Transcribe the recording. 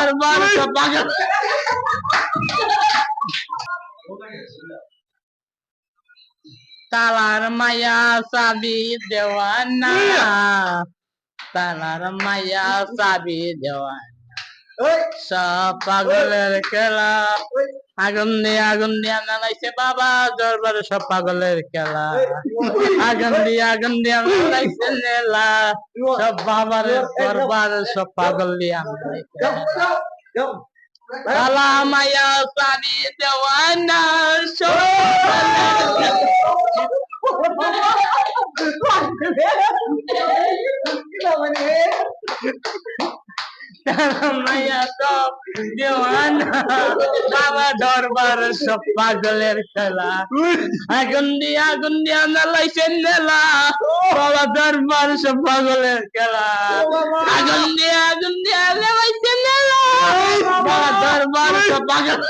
দরবার সব পাগল তালার মায়া চাবি দেওয়ানা তালার মায়া চাবি দেওয়ানা সব পাগলের খেলা আগুন দিয়া নালাইছে বাবা দরবার সব পাগলের খেলা আগুন দিয়া নালাইছে নেলা সব বাবার দরবার সব পাগল দিয়া তালা মায়া চাবি দেওয়ানা মায়া সব দেওয়ানা বাবা দরবার সব পাগলের খেলা আগুন দিয়া নালাইছে নেলা বাবা দরবার সব পাগলের খেলা আগুন দিয়া নালাইছে নেলা বাবা দরবার সব পাগল